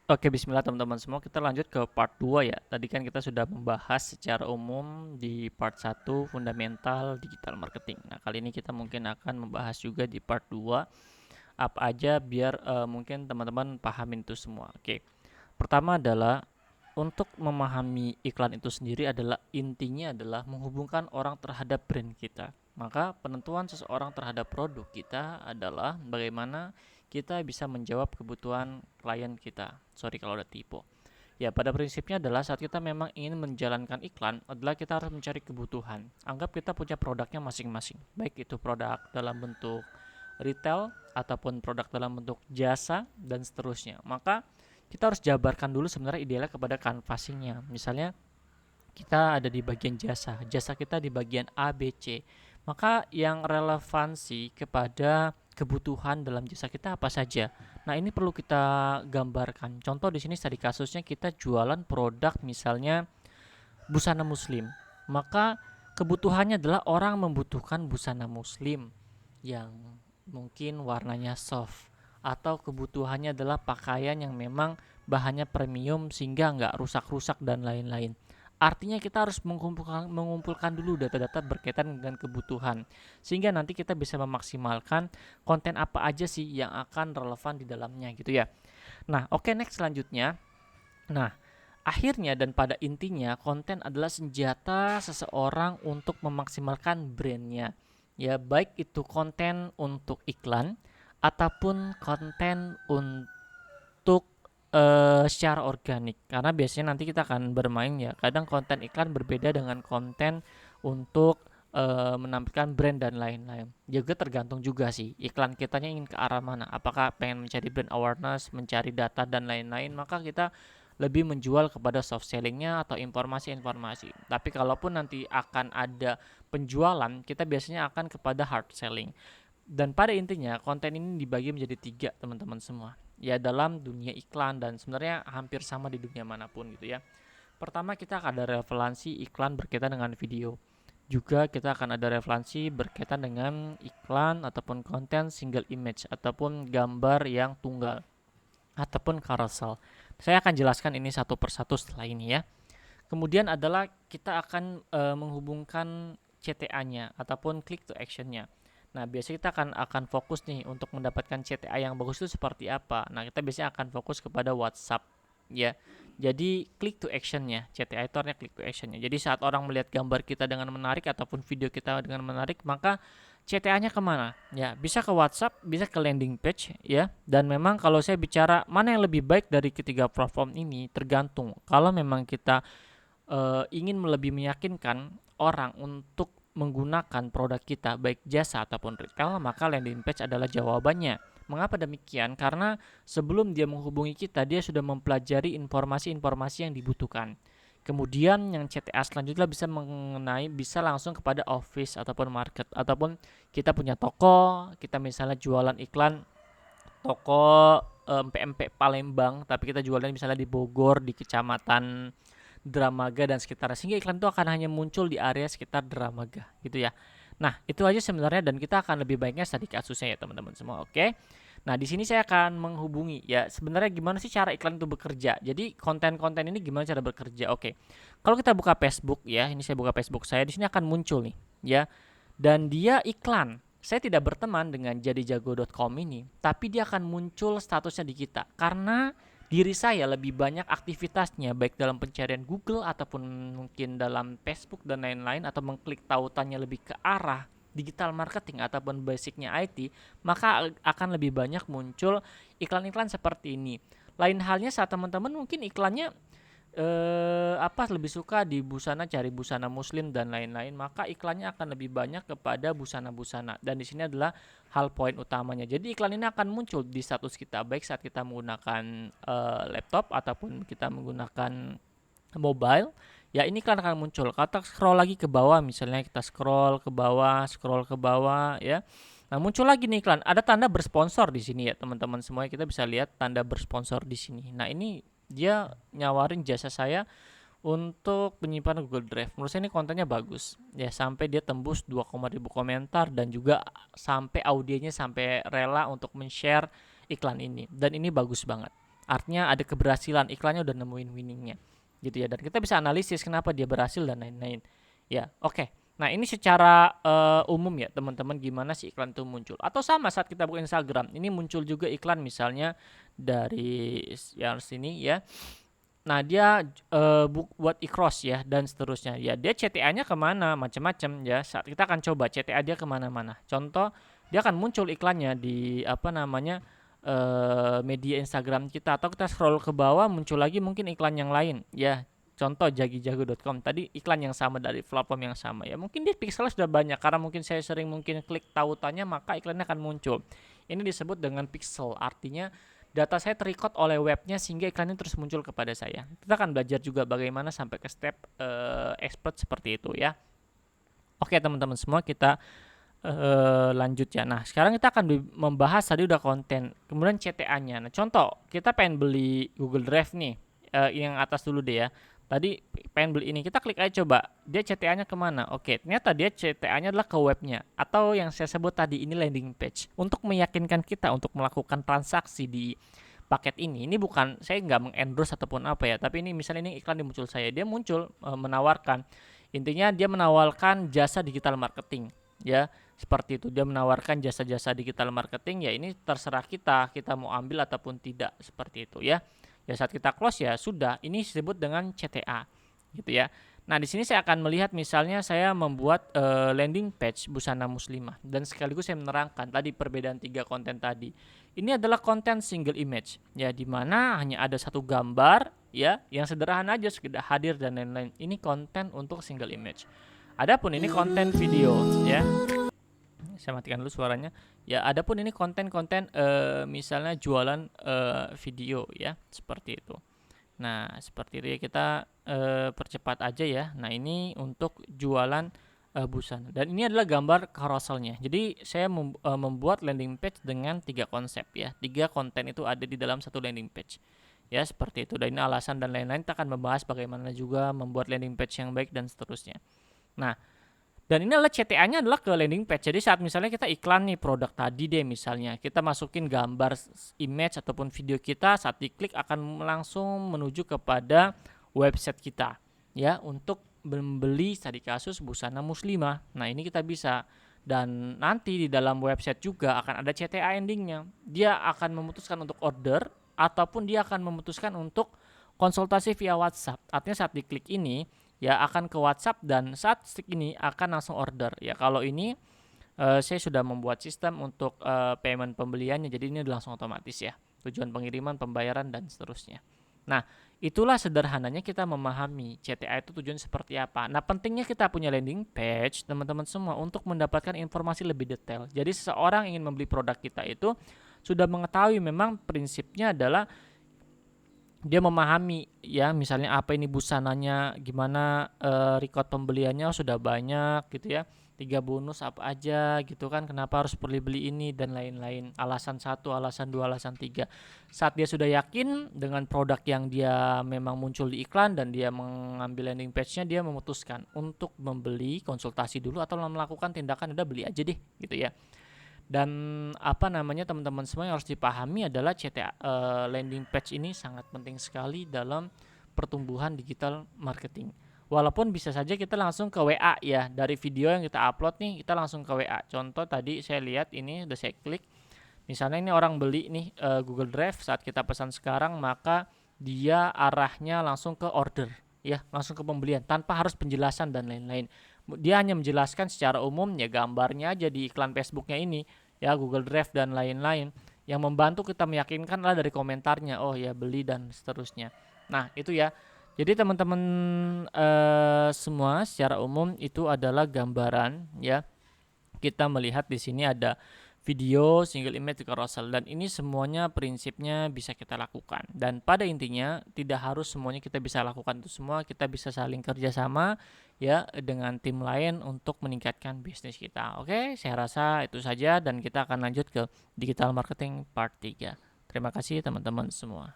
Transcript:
Oke, bismillah teman-teman semua. Kita lanjut ke part 2 ya. Tadi kan kita sudah membahas secara umum di part 1 fundamental digital marketing. Nah, kali ini kita mungkin akan membahas juga di part 2 apa aja biar mungkin teman-teman pahamin itu semua. Oke. Pertama adalah untuk memahami iklan itu sendiri adalah intinya adalah menghubungkan orang terhadap brand kita. Maka penentuan seseorang terhadap produk kita adalah bagaimana kita bisa menjawab kebutuhan klien kita. Sorry kalau ada typo. Ya, pada prinsipnya adalah saat kita memang ingin menjalankan iklan adalah kita harus mencari kebutuhan. Anggap kita punya produknya masing-masing. Baik itu produk dalam bentuk retail ataupun produk dalam bentuk jasa dan seterusnya. Maka kita harus jabarkan dulu sebenarnya idealnya kepada canvassingnya. Misalnya kita ada di bagian jasa, jasa kita di bagian A, B, C. Maka yang relevansi kepada kebutuhan dalam jasa kita apa saja. Nah, ini perlu kita gambarkan. Contoh di sini tadi kasusnya kita jualan produk misalnya busana muslim. Maka kebutuhannya adalah orang membutuhkan busana muslim yang mungkin warnanya soft, atau kebutuhannya adalah pakaian yang memang bahannya premium sehingga nggak rusak-rusak dan lain-lain. Artinya kita harus mengumpulkan dulu data-data berkaitan dengan kebutuhan sehingga nanti kita bisa memaksimalkan konten apa aja sih yang akan relevan di dalamnya gitu ya. Nah, oke, next selanjutnya. Nah, akhirnya dan pada intinya konten adalah senjata seseorang untuk memaksimalkan brandnya. Ya, baik itu konten untuk iklan ataupun konten untuk secara organik. Karena biasanya nanti kita akan bermain ya. Kadang konten iklan berbeda dengan konten untuk menampilkan brand dan lain-lain. Juga tergantung juga sih iklan kitanya ingin ke arah mana. Apakah pengen mencari brand awareness, mencari data dan lain-lain, maka kita lebih menjual kepada soft sellingnya atau informasi-informasi. Tapi kalaupun nanti akan ada penjualan, kita biasanya akan kepada hard selling. Dan pada intinya konten ini dibagi menjadi tiga teman-teman semua. Ya, dalam dunia iklan dan sebenarnya hampir sama di dunia manapun gitu ya. Pertama, kita akan ada relevansi iklan berkaitan dengan video. Juga kita akan ada relevansi berkaitan dengan iklan ataupun konten single image ataupun gambar yang tunggal ataupun carousel. Saya akan jelaskan ini satu persatu setelah ini ya. Kemudian adalah kita akan menghubungkan CTA-nya ataupun click to action-nya. Nah, biasanya kita akan fokus nih untuk mendapatkan CTA yang bagus itu seperti apa. Nah, kita biasanya akan fokus kepada WhatsApp ya. Jadi click to action-nya, CTA itu artinya click to action-nya. Jadi saat orang melihat gambar kita dengan menarik ataupun video kita dengan menarik, maka CTA-nya kemana? Ya, bisa ke WhatsApp, bisa ke landing page ya. Dan memang kalau saya bicara mana yang lebih baik dari ketiga platform ini tergantung. Kalau memang kita ingin lebih meyakinkan orang untuk menggunakan produk kita baik jasa ataupun retail, maka landing page adalah jawabannya. Mengapa demikian? Karena sebelum dia menghubungi kita, dia sudah mempelajari informasi-informasi yang dibutuhkan. Kemudian yang CTA selanjutnya bisa langsung kepada office ataupun market, ataupun kita punya toko, kita misalnya jualan iklan toko PMP Palembang, tapi kita jualnya misalnya di Bogor, di kecamatan Dramaga dan sekitarnya, sehingga iklan itu akan hanya muncul di area sekitar Dramaga gitu ya. Nah, itu aja sebenarnya dan kita akan lebih baiknya tadi kasusnya ya teman-teman semua. Oke. Nah, di sini saya akan menghubungi ya sebenarnya gimana sih cara iklan itu bekerja. Jadi konten-konten ini gimana cara bekerja. Oke. Kalau kita buka Facebook ya, ini saya buka Facebook saya, di sini akan muncul nih ya. Dan dia iklan. Saya tidak berteman dengan jadijago.com ini, tapi dia akan muncul statusnya di kita karena diri saya lebih banyak aktivitasnya baik dalam pencarian Google ataupun mungkin dalam Facebook dan lain-lain, atau mengklik tautannya lebih ke arah digital marketing ataupun basicnya IT, maka akan lebih banyak muncul iklan-iklan seperti ini. Lain halnya saat teman-teman mungkin iklannya lebih suka di busana, cari busana muslim dan lain-lain, maka iklannya akan lebih banyak kepada busana-busana. Dan di sini adalah hal poin utamanya. Jadi iklan ini akan muncul di status kita baik saat kita menggunakan laptop ataupun kita menggunakan mobile. Ya, ini iklan akan muncul. Kita scroll lagi ke bawah, misalnya kita scroll ke bawah ya. Nah, muncul lagi nih iklan. Ada tanda bersponsor di sini ya, teman-teman semuanya. Kita bisa lihat tanda bersponsor di sini. Nah, ini dia nyawarin jasa saya untuk penyimpanan Google Drive. Menurut saya ini kontennya bagus. Ya, sampai dia tembus 2,000 komentar dan juga sampai audienya sampai rela untuk men-share iklan ini. Dan ini bagus banget. artinya ada keberhasilan, iklannya udah nemuin winningnya gitu ya, dan kita bisa analisis kenapa dia berhasil dan lain-lain ya. Oke. Nah, ini secara umum ya teman-teman, gimana sih iklan itu muncul. Atau sama saat kita buka Instagram, ini muncul juga iklan misalnya dari yang sini ya. Nah, dia buat e-cross ya dan seterusnya. Ya, dia CTA-nya kemana, macam-macam ya. Saat kita akan coba CTA dia kemana-mana. Contoh, dia akan muncul iklannya di apa namanya media Instagram kita, atau kita scroll ke bawah muncul lagi mungkin iklan yang lain ya. Contoh jagijago.com tadi iklan yang sama dari platform yang sama ya. Mungkin di pixel sudah banyak karena mungkin saya sering mungkin klik tautannya, maka iklannya akan muncul. Ini disebut dengan pixel, artinya data saya terrecord oleh webnya sehingga iklannya terus muncul kepada saya. Kita akan belajar juga bagaimana sampai ke step expert seperti itu ya. Oke teman-teman semua, kita lanjut ya. Nah, sekarang kita akan membahas tadi udah konten, kemudian CTA-nya. Nah, contoh kita pengen beli Google Drive nih, yang atas dulu deh ya. Tadi pengen beli ini, kita klik aja coba, dia CTA-nya kemana? Oke, ternyata dia CTA-nya adalah ke webnya, atau yang saya sebut tadi ini landing page. Untuk meyakinkan kita untuk melakukan transaksi di paket ini bukan, saya nggak mengendorse ataupun apa ya, tapi ini misalnya ini iklan di muncul saya, dia muncul menawarkan, intinya dia menawarkan jasa digital marketing ya, seperti itu. Dia menawarkan jasa-jasa digital marketing ya, ini terserah kita mau ambil ataupun tidak, seperti itu ya. Ya saat kita close ya sudah, ini disebut dengan CTA gitu ya. Nah, di sini saya akan melihat misalnya saya membuat landing page busana muslimah, dan sekaligus saya menerangkan tadi perbedaan 3 konten tadi. Ini adalah konten single image ya, di mana hanya ada satu gambar ya, yang sederhana aja sekedar hadir dan lain-lain. Ini konten untuk single image. Adapun ini konten video ya. Saya matikan dulu suaranya. Ya, adapun ini konten-konten misalnya jualan video ya, seperti itu. Nah, seperti itu ya, kita percepat aja ya. Nah, ini untuk jualan busana. Dan ini adalah gambar carouselnya. Jadi, saya membuat landing page dengan 3 konsep ya. 3 konten itu ada di dalam satu landing page. Ya, seperti itu. Dan ini alasan dan lain-lain, kita akan membahas bagaimana juga membuat landing page yang baik dan seterusnya. Nah, dan ini adalah CTA-nya adalah ke landing page. Jadi saat misalnya kita iklan nih produk tadi deh, misalnya kita masukin gambar image ataupun video kita, saat diklik akan langsung menuju kepada website kita ya, untuk membeli tadi kasus busana muslimah. Nah, ini kita bisa, dan nanti di dalam website juga akan ada CTA endingnya. Dia akan memutuskan untuk order ataupun dia akan memutuskan untuk konsultasi via WhatsApp. Artinya saat diklik ini ya akan ke WhatsApp, dan saat klik ini akan langsung order ya. Kalau ini saya sudah membuat sistem untuk payment pembeliannya, jadi ini langsung otomatis ya, tujuan pengiriman, pembayaran dan seterusnya. Nah, itulah sederhananya kita memahami CTA itu tujuan seperti apa. Nah, pentingnya kita punya landing page teman-teman semua untuk mendapatkan informasi lebih detail. Jadi seseorang ingin membeli produk kita itu sudah mengetahui, memang prinsipnya adalah dia memahami ya, misalnya apa ini busananya, gimana record pembeliannya sudah banyak gitu ya, 3 bonus apa aja gitu kan, kenapa harus beli ini dan lain-lain, alasan 1, alasan 2, alasan 3. Saat dia sudah yakin dengan produk yang dia memang muncul di iklan dan dia mengambil landing page-nya, dia memutuskan untuk membeli, konsultasi dulu atau melakukan tindakan udah beli aja deh gitu ya. Dan apa namanya teman-teman semua, yang harus dipahami adalah CTA landing page ini sangat penting sekali dalam pertumbuhan digital marketing. Walaupun bisa saja kita langsung ke WA ya, dari video yang kita upload nih kita langsung ke WA. Contoh tadi saya lihat ini udah saya klik, misalnya ini orang beli nih Google Drive, saat kita pesan sekarang maka dia arahnya langsung ke order ya, langsung ke pembelian tanpa harus penjelasan dan lain-lain. Dia hanya menjelaskan secara umum ya, gambarnya aja di iklan Facebooknya ini ya, Google Drive dan lain-lain. Yang membantu kita meyakinkan adalah dari komentarnya, oh ya beli dan seterusnya. Nah, itu ya. Jadi teman-teman semua secara umum itu adalah gambaran ya. Kita melihat di sini ada video, single image, carousel, dan ini semuanya prinsipnya bisa kita lakukan. Dan pada intinya tidak harus semuanya kita bisa lakukan itu semua, kita bisa saling kerjasama ya dengan tim lain untuk meningkatkan bisnis kita. Oke, saya rasa itu saja dan kita akan lanjut ke digital marketing part 3. Terima kasih teman-teman semua.